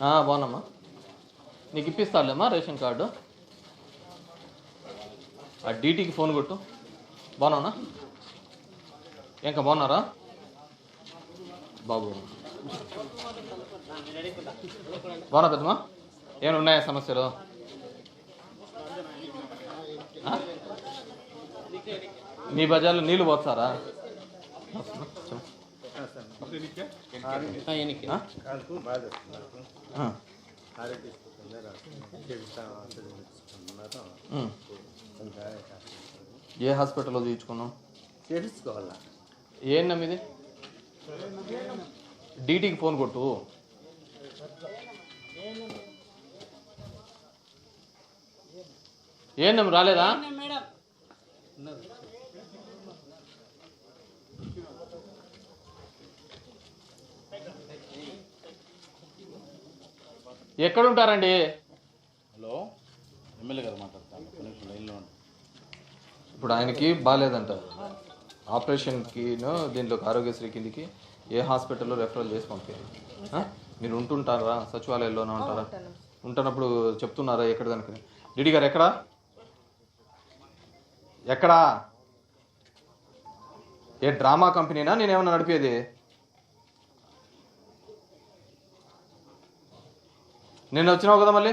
బాగున్నామ్మా. నీకు ఇప్పిస్తాలేమ్మా ration card. ఆ డీటీకి phone కొట్టు. బాగున్నావునా? ఇంకా బాగున్నారా బాబు? బాగున్నా పెద్దమ్మా? ఏమైనా ఉన్నాయా సమస్యలు? మీ బజార్లో నీళ్ళు పోతారా? ఏ హాస్పిటల్లో చూపించుకున్నాం? చేయించుకోవాలా? ఏంటమ్మా ఇది? డీటీకి ఫోన్ కొట్టు. ఏందమ్మ రాలేదా? ఎక్కడుంటారండి? హలో, ఎమ్మెల్యే గారు మాట్లాడతాను. ఇప్పుడు ఆయనకి బాగాలేదంట. ఆపరేషన్కి దీంట్లోకి ఆరోగ్యశ్రీ కిందికి ఏ హాస్పిటల్లో రెఫరల్ చేసి పంపారు. మీరు ఉంటుంటారా? సచివాలయంలోనే ఉంటారా? ఉంటున్నప్పుడు చెప్తున్నారా ఎక్కడ దానికి? డిడి గారు ఎక్కడా? ఎక్కడా? ఏ డ్రామా కంపెనీనా నేనేమన్నా నడిపేది? నిన్న వచ్చినావు కదా, మళ్ళీ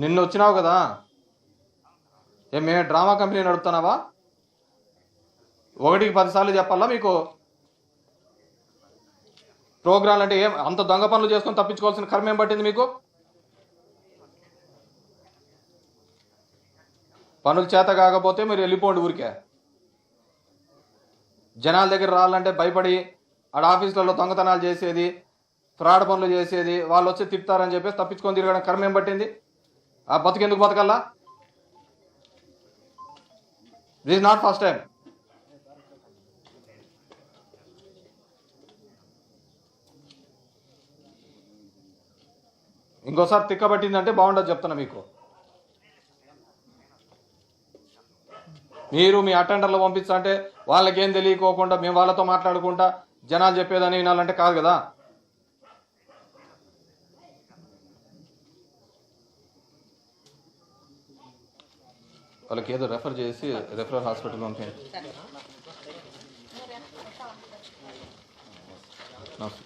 నిన్న వచ్చినావు కదా. మేమే డ్రామా కంపెనీ నడుపుతున్నావా? 1కి 10 సార్లు చెప్పాలా మీకు? ప్రోగ్రాంలు అంటే ఏం అంత దొంగ పనులు చేసుకొని తప్పించుకోవాల్సిన కర్మ ఏం పట్టింది మీకు? పనులు చేత కాకపోతే మీరు వెళ్ళిపోండి ఊరికే. జనాల దగ్గర రావాలంటే భయపడి ఆడ ఆఫీసులలో దొంగతనాలు చేసేది, ఫ్రాడ్ పనులు చేసేది, వాళ్ళు వచ్చి తిప్పుతారని చెప్పేసి తప్పించుకొని తిరగడం కర్మ ఏం పట్టింది? ఆ బతుకెందుకు బతకల్లా? This is not first time. ఇంకోసారి తిక్కబట్టిందంటే బాగుండదు చెప్తున్నా మీకు. మీరు మీ అటెండర్లు పంపిస్తా అంటే వాళ్ళకేం తెలియకోకుండా మేము వాళ్ళతో మాట్లాడుకుంటా జనాలు చెప్పేదని వినాలంటే కాదు కదా. వాళ్ళకి ఏదో రెఫర్ చేసి రెఫరల్ హాస్పిటల్ పంపించండి. నమస్తే.